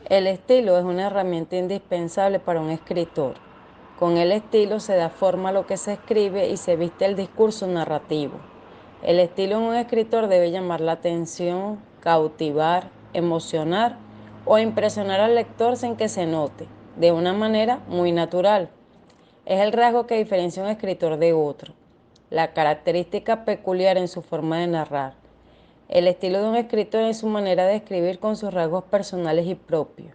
El estilo es una herramienta indispensable para un escritor. Con el estilo se da forma a lo que se escribe y se viste el discurso narrativo. El estilo en un escritor debe llamar la atención, cautivar, emocionar o impresionar al lector sin que se note, de una manera muy natural. Es el rasgo que diferencia un escritor de otro, la característica peculiar en su forma de narrar. El estilo de un escritor es su manera de escribir con sus rasgos personales y propios.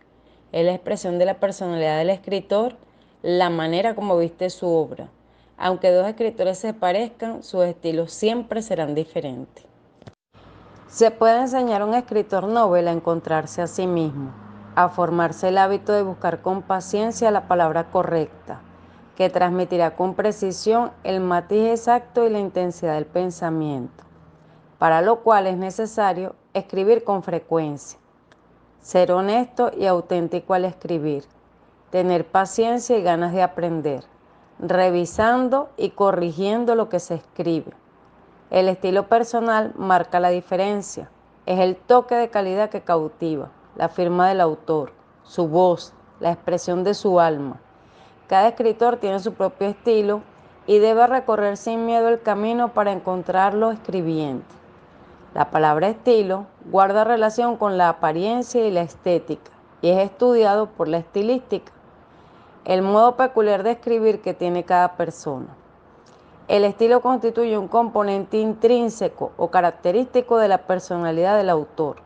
Es la expresión de la personalidad del escritor, la manera como viste su obra. Aunque dos escritores se parezcan, sus estilos siempre serán diferentes. Se puede enseñar a un escritor novel a encontrarse a sí mismo, a formarse el hábito de buscar con paciencia la palabra correcta, que transmitirá con precisión el matiz exacto y la intensidad del pensamiento, para lo cual es necesario escribir con frecuencia, ser honesto y auténtico al escribir, tener paciencia y ganas de aprender, revisando y corrigiendo lo que se escribe. El estilo personal marca la diferencia, es el toque de calidad que cautiva, la firma del autor, su voz, la expresión de su alma. Cada escritor tiene su propio estilo y debe recorrer sin miedo el camino para encontrarlo escribiendo. La palabra estilo guarda relación con la apariencia y la estética y es estudiado por la estilística, el modo peculiar de escribir que tiene cada persona. El estilo constituye un componente intrínseco o característico de la personalidad del autor,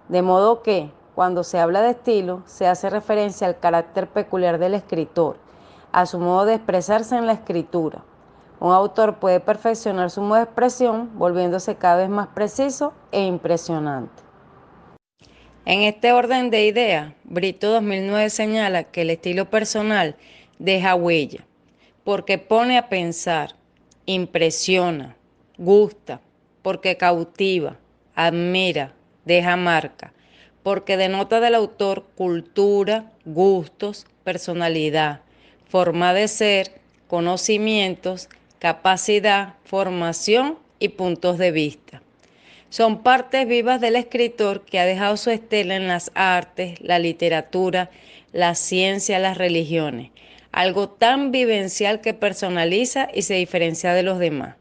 de modo que, cuando se habla de estilo, se hace referencia al carácter peculiar del escritor, a su modo de expresarse en la escritura. Un autor puede perfeccionar su modo de expresión, volviéndose cada vez más preciso e impresionante. En este orden de ideas, Brito 2009 señala que el estilo personal deja huella, porque pone a pensar, impresiona, gusta, porque cautiva, admira, deja marca, porque denota del autor cultura, gustos, personalidad, forma de ser, conocimientos, capacidad, formación y puntos de vista. Son partes vivas del escritor que ha dejado su estela en las artes, la literatura, la ciencia, las religiones. Algo tan vivencial que personaliza y se diferencia de los demás.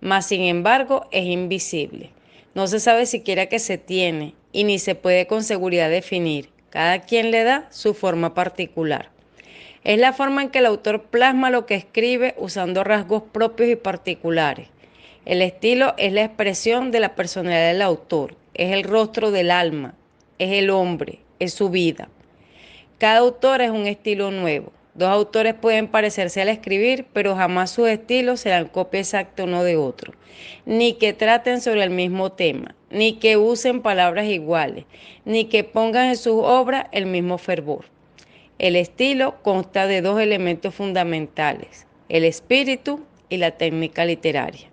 Mas, sin embargo, es invisible. No se sabe siquiera que se tiene y ni se puede con seguridad definir. Cada quien le da su forma particular. Es la forma en que el autor plasma lo que escribe usando rasgos propios y particulares. El estilo es la expresión de la personalidad del autor, es el rostro del alma, es el hombre, es su vida. Cada autor es un estilo nuevo. Dos autores pueden parecerse al escribir, pero jamás sus estilos serán copia exacta uno de otro. Ni que traten sobre el mismo tema, ni que usen palabras iguales, ni que pongan en sus obras el mismo fervor. El estilo consta de dos elementos fundamentales, el espíritu y la técnica literaria.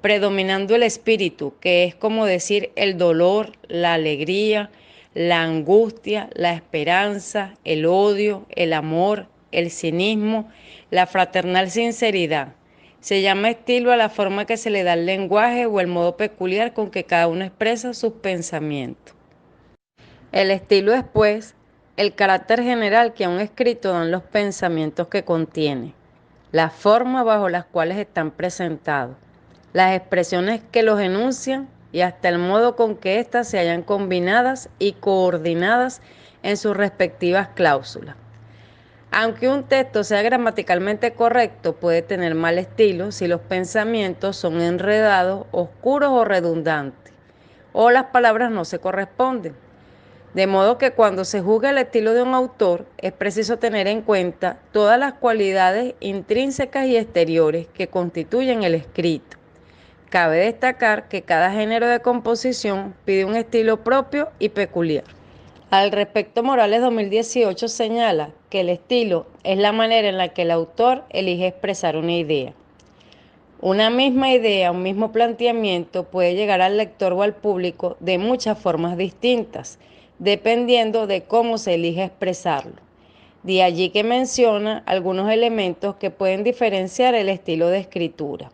Predominando el espíritu, que es como decir el dolor, la alegría, la angustia, la esperanza, el odio, el amor, el cinismo, la fraternal sinceridad. Se llama estilo a la forma que se le da el lenguaje o el modo peculiar con que cada uno expresa sus pensamientos. El estilo es, pues, el carácter general que a un escrito dan los pensamientos que contiene, las formas bajo las cuales están presentados, las expresiones que los enuncian y hasta el modo con que éstas se hallan combinadas y coordinadas en sus respectivas cláusulas. Aunque un texto sea gramaticalmente correcto, puede tener mal estilo si los pensamientos son enredados, oscuros o redundantes, o las palabras no se corresponden. De modo que cuando se juzga el estilo de un autor, es preciso tener en cuenta todas las cualidades intrínsecas y exteriores que constituyen el escrito. Cabe destacar que cada género de composición pide un estilo propio y peculiar. Al respecto, Morales 2018 señala que el estilo es la manera en la que el autor elige expresar una idea. Una misma idea, un mismo planteamiento puede llegar al lector o al público de muchas formas distintas, dependiendo de cómo se elige expresarlo. De allí que menciona algunos elementos que pueden diferenciar el estilo de escritura,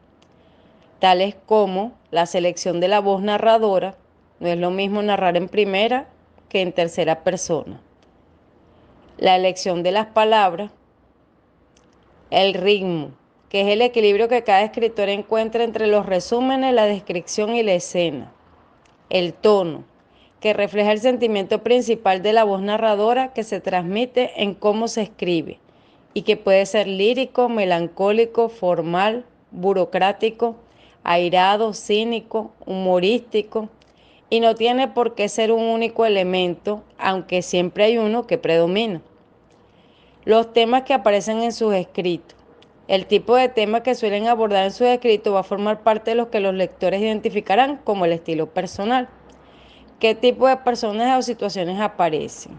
tales como la selección de la voz narradora. No es lo mismo narrar en primera que en tercera persona. la elección de las palabras, el ritmo, que es el equilibrio que cada escritor encuentra entre los resúmenes, la descripción y la escena, el tono, que refleja el sentimiento principal de la voz narradora que se transmite en cómo se escribe y que puede ser lírico, melancólico, formal, burocrático, airado, cínico, humorístico, y no tiene por qué ser un único elemento, aunque siempre hay uno que predomina. Los temas que aparecen en sus escritos. El tipo de temas que suelen abordar en sus escritos va a formar parte de los que los lectores identificarán como el estilo personal. ¿Qué tipo de personajes o situaciones aparecen?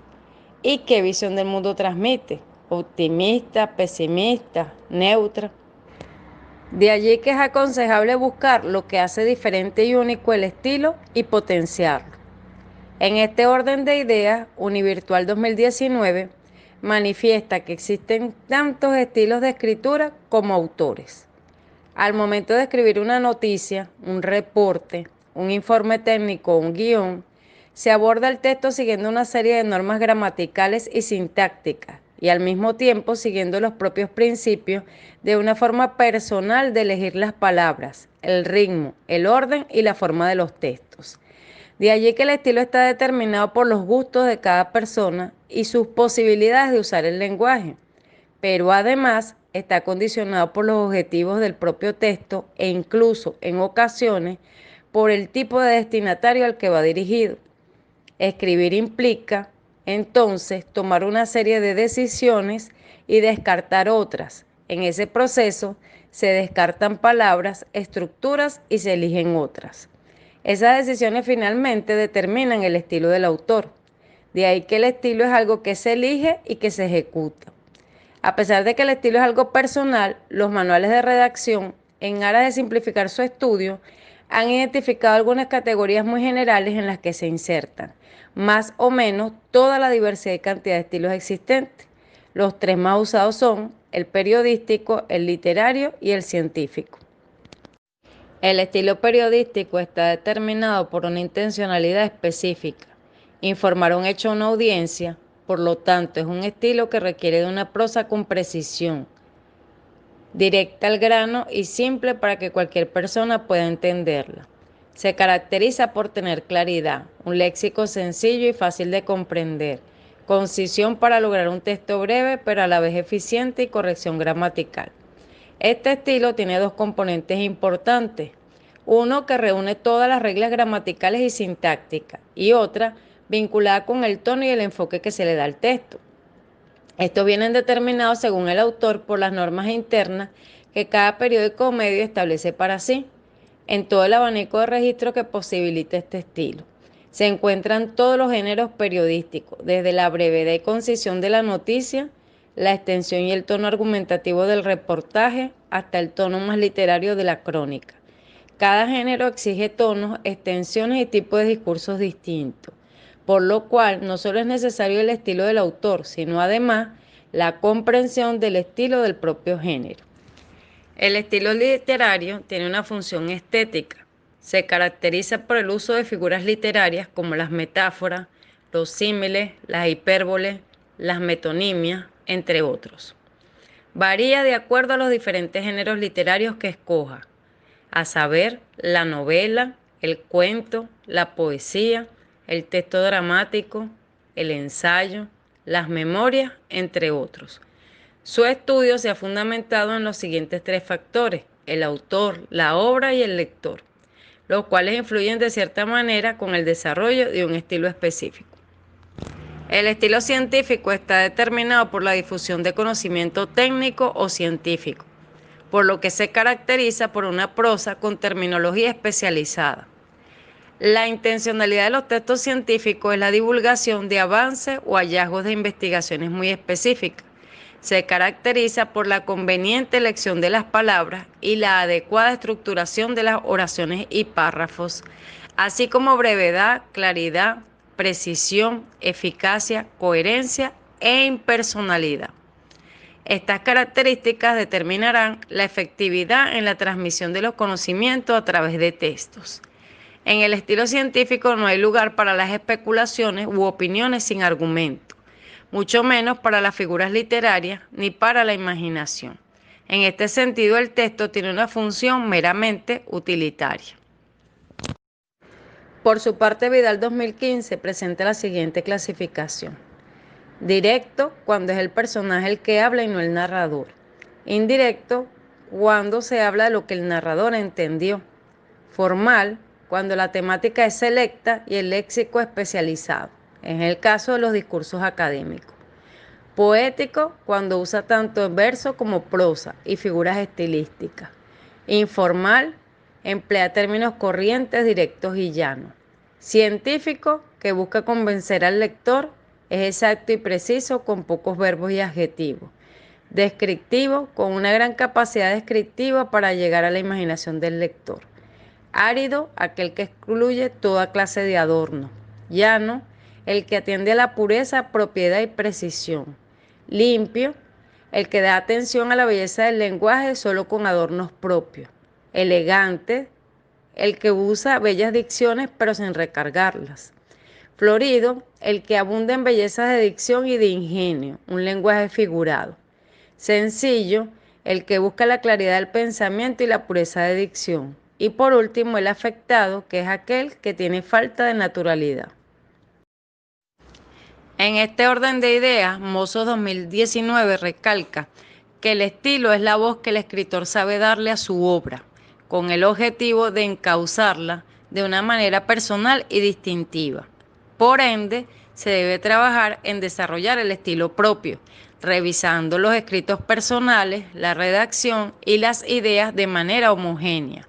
¿Y qué visión del mundo transmite? Optimista, pesimista, neutra. De allí que es aconsejable buscar lo que hace diferente y único el estilo y potenciarlo. En este orden de ideas, Univirtual 2019 manifiesta que existen tantos estilos de escritura como autores. Al momento de escribir una noticia, un reporte, un informe técnico o un guión, se aborda el texto siguiendo una serie de normas gramaticales y sintácticas y al mismo tiempo siguiendo los propios principios de una forma personal de elegir las palabras, el ritmo, el orden y la forma de los textos. De allí que el estilo está determinado por los gustos de cada persona y sus posibilidades de usar el lenguaje, pero además está condicionado por los objetivos del propio texto e incluso, en ocasiones, por el tipo de destinatario al que va dirigido. Escribir implica, entonces, tomar una serie de decisiones y descartar otras. En ese proceso se descartan palabras, estructuras y se eligen otras. Esas decisiones finalmente determinan el estilo del autor. De ahí que el estilo es algo que se elige y que se ejecuta. A pesar de que el estilo es algo personal, los manuales de redacción, en aras de simplificar su estudio, han identificado algunas categorías muy generales en las que se insertan, más o menos toda la diversidad y cantidad de estilos existentes. Los tres más usados son el periodístico, el literario y el científico. El estilo periodístico está determinado por una intencionalidad específica, informar un hecho a una audiencia, por lo tanto es un estilo que requiere de una prosa con precisión, directa al grano y simple para que cualquier persona pueda entenderla. Se caracteriza por tener claridad, un léxico sencillo y fácil de comprender, concisión para lograr un texto breve pero a la vez eficiente y corrección gramatical. Este estilo tiene dos componentes importantes. Uno que reúne todas las reglas gramaticales y sintácticas y otra vinculada con el tono y el enfoque que se le da al texto. Estos vienen determinados según el autor por las normas internas que cada periódico o medio establece para sí. En todo el abanico de registros que posibilita este estilo se encuentran todos los géneros periodísticos, desde la brevedad y concisión de la noticia, la extensión y el tono argumentativo del reportaje, hasta el tono más literario de la crónica. Cada género exige tonos, extensiones y tipos de discursos distintos, por lo cual no solo es necesario el estilo del autor, sino además la comprensión del estilo del propio género. El estilo literario tiene una función estética. Se caracteriza por el uso de figuras literarias como las metáforas, los símiles, las hipérboles, las metonimias, entre otros. Varía de acuerdo a los diferentes géneros literarios que escoja, a saber, la novela, el cuento, la poesía, el texto dramático, el ensayo, las memorias, entre otros. Su estudio se ha fundamentado en los siguientes tres factores: el autor, la obra y el lector, los cuales influyen de cierta manera con el desarrollo de un estilo específico. El estilo científico está determinado por la difusión de conocimiento técnico o científico, por lo que se caracteriza por una prosa con terminología especializada. La intencionalidad de los textos científicos es la divulgación de avances o hallazgos de investigaciones muy específicas. Se caracteriza por la conveniente elección de las palabras y la adecuada estructuración de las oraciones y párrafos, así como brevedad, claridad, precisión, eficacia, coherencia e impersonalidad. Estas características determinarán la efectividad en la transmisión de los conocimientos a través de textos. En el estilo científico no hay lugar para las especulaciones u opiniones sin argumento, mucho menos para las figuras literarias ni para la imaginación. En este sentido, el texto tiene una función meramente utilitaria. Por su parte, Vidal 2015 presenta la siguiente clasificación. Directo, cuando es el personaje el que habla y no el narrador. Indirecto, cuando se habla de lo que el narrador entendió. Formal, cuando la temática es selecta y el léxico especializado. Es el caso de los discursos académicos. Poético, cuando usa tanto verso como prosa y figuras estilísticas. Informal, emplea términos corrientes, directos y llanos. Científico, que busca convencer al lector, es exacto y preciso con pocos verbos y adjetivos. Descriptivo, con una gran capacidad descriptiva para llegar a la imaginación del lector. Árido, aquel que excluye toda clase de adorno. Llano, el que atiende a la pureza, propiedad y precisión. Limpio, el que da atención a la belleza del lenguaje solo con adornos propios. Elegante, el que usa bellas dicciones pero sin recargarlas. Florido, el que abunda en bellezas de dicción y de ingenio, un lenguaje figurado. Sencillo, el que busca la claridad del pensamiento y la pureza de dicción. Y por último, el afectado, que es aquel que tiene falta de naturalidad. En este orden de ideas, Mozos 2019 recalca que el estilo es la voz que el escritor sabe darle a su obra, con el objetivo de encauzarla de una manera personal y distintiva. Por ende, se debe trabajar en desarrollar el estilo propio, revisando los escritos personales, la redacción y las ideas de manera homogénea.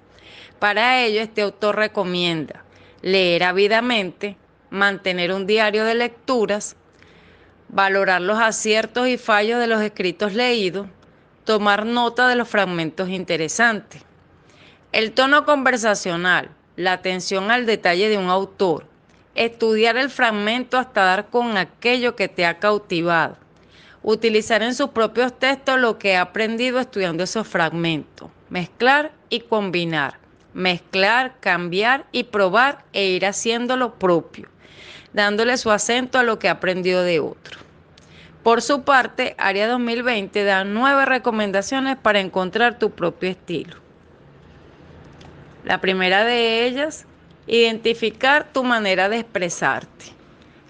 Para ello, este autor recomienda leer ávidamente, mantener un diario de lecturas, valorar los aciertos y fallos de los escritos leídos, tomar nota de los fragmentos interesantes. El tono conversacional, la atención al detalle de un autor, estudiar el fragmento hasta dar con aquello que te ha cautivado, utilizar en sus propios textos lo que ha aprendido estudiando esos fragmentos, mezclar y combinar, mezclar, cambiar y probar e ir haciendo lo propio, dándole su acento a lo que ha aprendido de otro. Por su parte, Área 2020 da 9 recomendaciones para encontrar tu propio estilo. La primera de ellas, identificar tu manera de expresarte,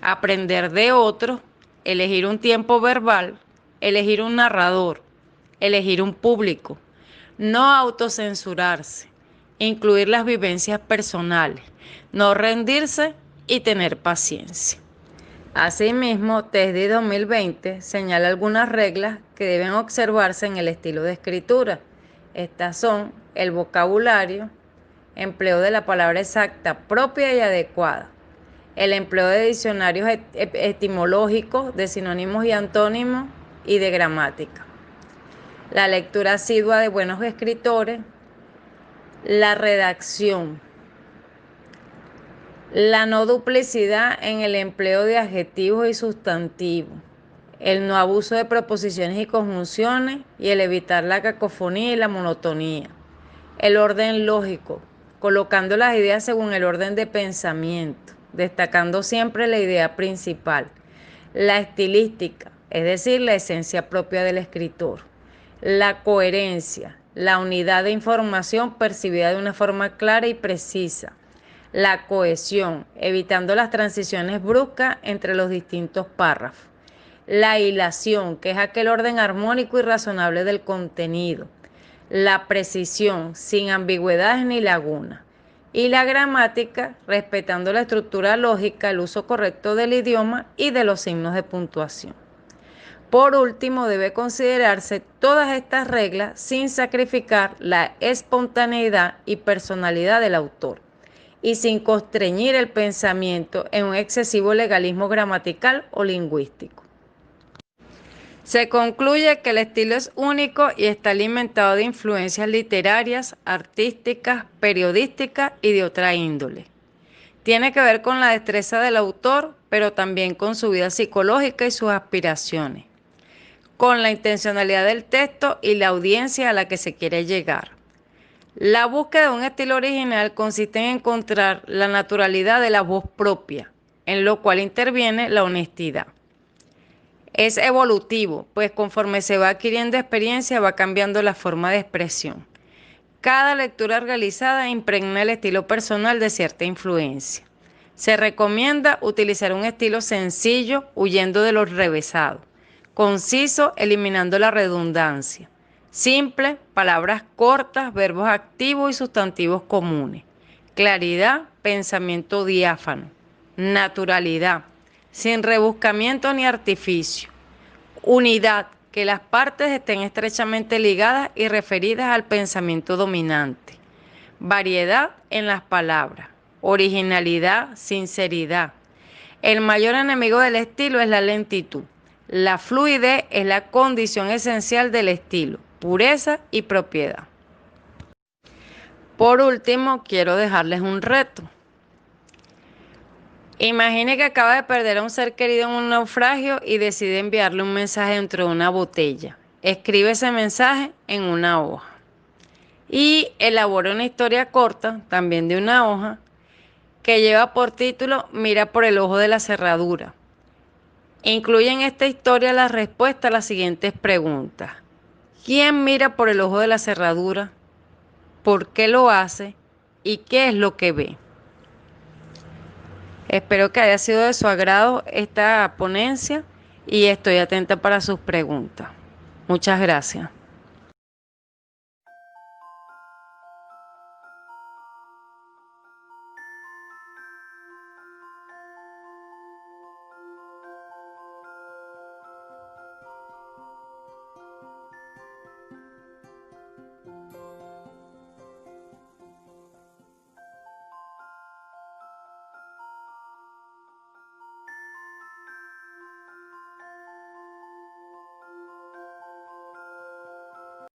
aprender de otros, elegir un tiempo verbal, elegir un narrador, elegir un público, no autocensurarse, incluir las vivencias personales, no rendirse y tener paciencia. Asimismo, TESDI 2020 señala algunas reglas que deben observarse en el estilo de escritura. Estas son el vocabulario, empleo de la palabra exacta, propia y adecuada, el empleo de diccionarios etimológicos, de sinónimos y antónimos y de gramática, la lectura asidua de buenos escritores, la redacción, la no duplicidad en el empleo de adjetivos y sustantivos, el no abuso de preposiciones y conjunciones y el evitar la cacofonía y la monotonía, el orden lógico, colocando las ideas según el orden de pensamiento, destacando siempre la idea principal, la estilística, es decir, la esencia propia del escritor, la coherencia, la unidad de información percibida de una forma clara y precisa, la cohesión, evitando las transiciones bruscas entre los distintos párrafos, la hilación, que es aquel orden armónico y razonable del contenido, la precisión, sin ambigüedades ni lagunas, y la gramática, respetando la estructura lógica, el uso correcto del idioma y de los signos de puntuación. Por último, debe considerarse todas estas reglas sin sacrificar la espontaneidad y personalidad del autor y sin constreñir el pensamiento en un excesivo legalismo gramatical o lingüístico. Se concluye que el estilo es único y está alimentado de influencias literarias, artísticas, periodísticas y de otra índole. Tiene que ver con la destreza del autor, pero también con su vida psicológica y sus aspiraciones, con la intencionalidad del texto y la audiencia a la que se quiere llegar. La búsqueda de un estilo original consiste en encontrar la naturalidad de la voz propia, en lo cual interviene la honestidad. Es evolutivo, pues conforme se va adquiriendo experiencia va cambiando la forma de expresión. Cada lectura realizada impregna el estilo personal de cierta influencia. Se recomienda utilizar un estilo sencillo, huyendo de lo revesado, conciso, eliminando la redundancia, simple, palabras cortas, verbos activos y sustantivos comunes, claridad, pensamiento diáfano, naturalidad, sin rebuscamiento ni artificio, unidad, que las partes estén estrechamente ligadas y referidas al pensamiento dominante, variedad en las palabras, originalidad, sinceridad. El mayor enemigo del estilo es la lentitud. La fluidez es la condición esencial del estilo, pureza y propiedad. Por último, quiero dejarles un reto. Imagine que acaba de perder a un ser querido en un naufragio y decide enviarle un mensaje dentro de una botella. Escribe ese mensaje en una hoja y elabora una historia corta, también de una hoja, que lleva por título Mira por el ojo de la cerradura. Incluye en esta historia la respuesta a las siguientes preguntas. ¿Quién mira por el ojo de la cerradura? ¿Por qué lo hace? ¿Y qué es lo que ve? Espero que haya sido de su agrado esta ponencia y estoy atenta para sus preguntas. Muchas gracias.